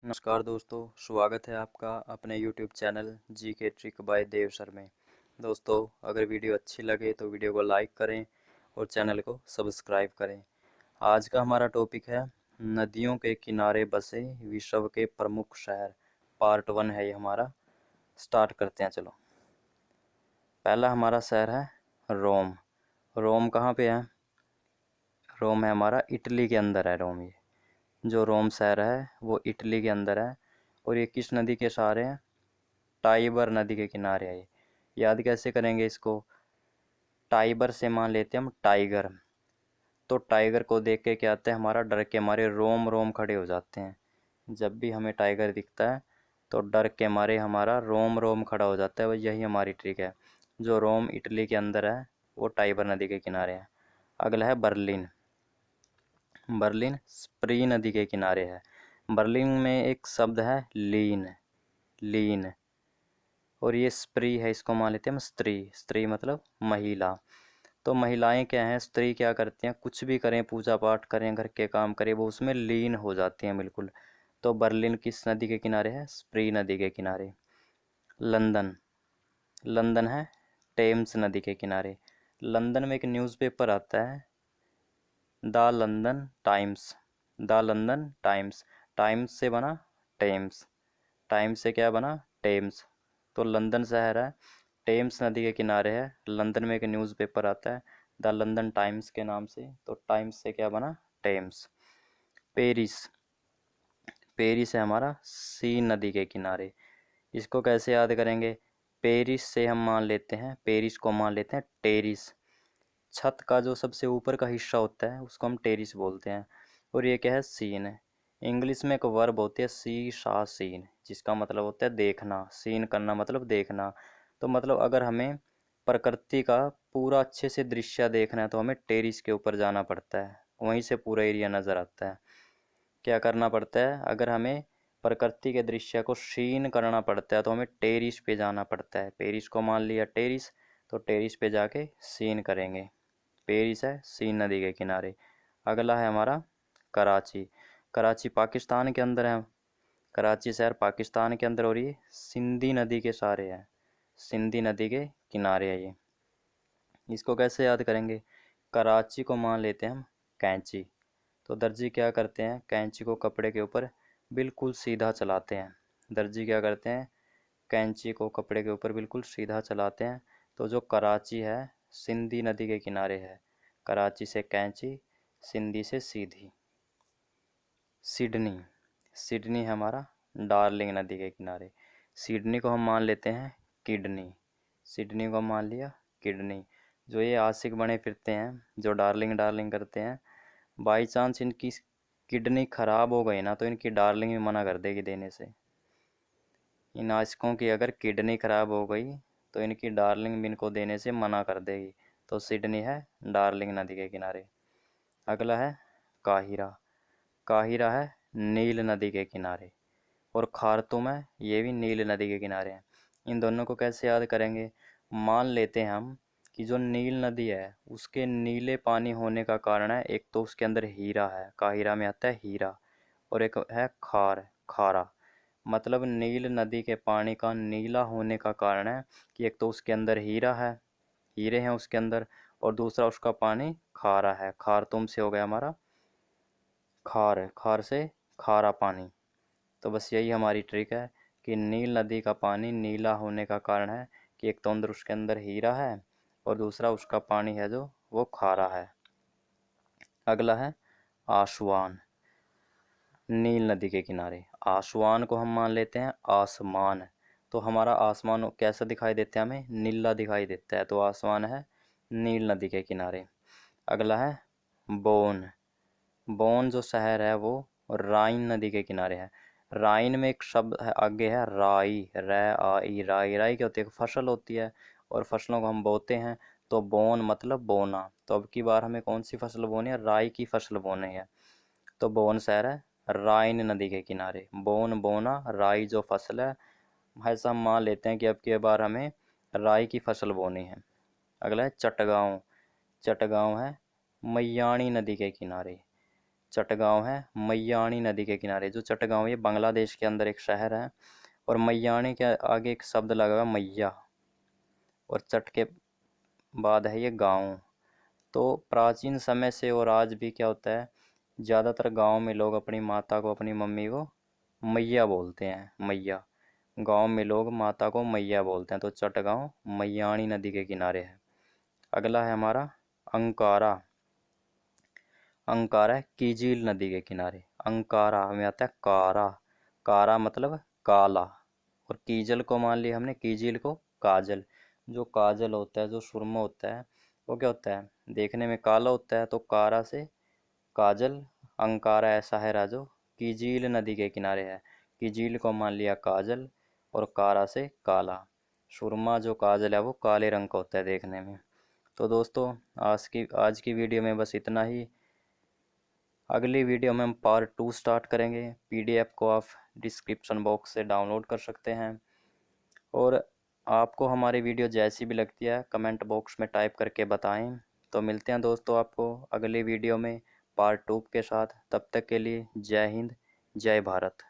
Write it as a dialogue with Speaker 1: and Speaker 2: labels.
Speaker 1: नमस्कार दोस्तों, स्वागत है आपका अपने YouTube चैनल जी के ट्रिक बाय देव सर में। दोस्तों, अगर वीडियो अच्छी लगे तो वीडियो को लाइक करें और चैनल को सब्सक्राइब करें। आज का हमारा टॉपिक है नदियों के किनारे बसे विश्व के प्रमुख शहर। पार्ट 1 है ये हमारा। स्टार्ट करते हैं, चलो। पहला हमारा शहर है रोम। रोम कहाँ पे है? रोम है हमारा इटली के अंदर है। रोम, ये जो रोम शहर है वो इटली के अंदर है। और ये किस नदी के सहारे है? टाइबर नदी के किनारे है। याद कैसे करेंगे इसको? टाइबर से मान लेते हैं हम टाइगर। तो टाइगर को देख के क्या आता है, हमारा डर के मारे रोम रोम खड़े हो जाते हैं। जब भी हमें टाइगर दिखता है तो डर के मारे हमारा रोम रोम खड़ा हो जाता है। वह यही हमारी ट्रिक है। जो रोम इटली के अंदर है वो टाइबर नदी के किनारे है। अगला है बर्लिन। बर्लिन स्प्री नदी के किनारे है। बर्लिन में एक शब्द है लीन। लीन। और ये स्त्री है, इसको मान लेते हैं हम स्त्री। स्त्री मतलब महिला। तो महिलाएं क्या हैं, स्त्री क्या करती हैं, कुछ भी करें, पूजा पाठ करें, घर के काम करें, वो उसमें लीन हो जाती हैं बिल्कुल। तो बर्लिन किस नदी के किनारे है? स्प्री नदी के किनारे। लंदन। लंदन है टेम्स नदी के किनारे। लंदन में एक न्यूज़पेपर आता है, the London times. The London times. Times से बना टेम्स। टाइम्स से क्या बना? टेम्स। तो लंदन शहर है, टेम्स नदी के किनारे है। लंदन में एक न्यूज़पेपर आता है द लंदन टाइम्स के नाम से। तो टाइम्स से क्या बना? टेम्स। पेरिस। पेरिस है हमारा सी नदी के किनारे। इसको कैसे याद करेंगे? पेरिस से हम मान लेते हैं, पेरिस को मान लेते हैं टेरिस। छत का जो सबसे ऊपर का हिस्सा होता है उसको हम टेरिस बोलते हैं। और ये क्या है? सीन है। इंग्लिश में एक वर्ब होती है सी शा सीन, जिसका मतलब होता है देखना। सीन करना मतलब देखना। तो मतलब अगर हमें प्रकृति का पूरा अच्छे से दृश्य देखना है तो हमें टेरिस के ऊपर जाना पड़ता है। वहीं से पूरा एरिया नज़र आता है। क्या करना पड़ता है? अगर हमें प्रकृति के दृश्य को सीन करना पड़ता है तो हमें टेरिस पे जाना पड़ता है। पेरिस को मान लिया टेरिस, तो टेरिस पे जाके सीन करेंगे। पेरिस है सीन नदी के किनारे। अगला है हमारा कराची। कराची पाकिस्तान के अंदर है। कराची शहर पाकिस्तान के अंदर, और ये सिंधी नदी के सहारे है। सिंधी नदी के किनारे है ये। इसको कैसे याद करेंगे? कराची को मान लेते हैं हम कैंची। तो दर्जी क्या करते हैं, कैंची को कपड़े के ऊपर बिल्कुल सीधा चलाते हैं। दर्जी क्या करते हैं, कैंची को कपड़े के ऊपर बिल्कुल सीधा चलाते हैं। तो जो कराची है सिंधी नदी के किनारे है। कराची से कैंची, सिंधी से सीधी। सिडनी। सिडनी है हमारा डार्लिंग नदी के किनारे। सिडनी को हम मान लेते हैं किडनी। सिडनी को मान लिया किडनी। जो ये आशिक बने फिरते हैं, जो डार्लिंग डार्लिंग करते हैं, बाई चांस इनकी किडनी खराब हो गई ना तो इनकी डार्लिंग भी मना कर देगी देने से। इन आशिकों की अगर किडनी खराब हो गई तो इनकी डार्लिंग भी इनको देने से मना कर देगी। तो सिडनी है डार्लिंग नदी के किनारे। अगला है काहिरा। काहिरा है नील नदी के किनारे। और खार्तूम है, ये भी नील नदी के किनारे हैं। इन दोनों को कैसे याद करेंगे? मान लेते हैं हम कि जो नील नदी है उसके नीले पानी होने का कारण है, एक तो उसके अंदर हीरा है, काहिरा में आता है हीरा। और एक है खारा। मतलब नील नदी के पानी का नीला होने का कारण है कि एक तो उसके अंदर हीरा है, हीरे हैं उसके अंदर, और दूसरा उसका पानी खारा है। खारतुम से हो गया हमारा खार, खार से खारा पानी। तो बस यही हमारी ट्रिक है कि नील नदी का पानी नीला होने का कारण है कि एक तो अंदर उसके अंदर हीरा है और दूसरा उसका पानी है जो वो खारा है। अगला है आसवान। नील नदी के किनारे। आसमान को हम मान लेते हैं आसमान। तो हमारा आसमान कैसा दिखाई देता है? हमें नीला दिखाई देता है। तो आसमान है नील नदी के किनारे। अगला है बोन। बोन जो शहर है वो राइन नदी के किनारे है। राइन में एक शब्द है आगे है राई, रै आई, राई। राई क्या होती है? एक फसल होती है और फसलों को हम बोते हैं। तो बोन मतलब बोना। तो अब की बार हमें कौन सी फसल बोनी है? राई की फसल बोनी है। तो बोन शहर है राइन नदी के किनारे। बोन बोना, राई जो फसल है, ऐसा हम मान लेते हैं कि अब की बार हमें राई की फसल बोनी है। अगला है चटगांव। चटगांव है मैयाणी नदी के किनारे। चटगांव है मयानी नदी के किनारे। जो चटगांव ये बांग्लादेश के अंदर एक शहर है, और मयानी के आगे एक शब्द लगा हुआ मैया, और चट के बाद है ये गांव। तो प्राचीन समय से और आज भी क्या होता है, ज़्यादातर गांव में लोग अपनी माता को, अपनी मम्मी को मैया बोलते हैं। मैया, गांव में लोग माता को मैया बोलते हैं। तो चटगांव मयानी नदी के किनारे है। अगला है हमारा अंकारा। अंकारा है कीजील नदी के किनारे। अंकारा में आता है कारा। कारा मतलब काला, और कीजल को मान लिया हमने, कीजिल को काजल। जो काजल होता है, जो सुरमा होता है, वो क्या होता है, देखने में काला होता है, तो कारा से काजल। अंकारा ऐसा है राजो, कीजील नदी के किनारे है। कीजील को मान लिया काजल, और कारा से काला। सुरमा जो काजल है वो काले रंग का होता है देखने में। तो दोस्तों आज की वीडियो में बस इतना ही। अगली वीडियो में हम पार्ट 2 स्टार्ट करेंगे। पीडीएफ को आप डिस्क्रिप्शन बॉक्स से डाउनलोड कर सकते हैं, और आपको हमारी वीडियो जैसी भी लगती है कमेंट बॉक्स में टाइप करके बताएं। तो मिलते हैं दोस्तों आपको अगली वीडियो में पार्ट 2 के साथ। तब तक के लिए जय हिंद, जय भारत।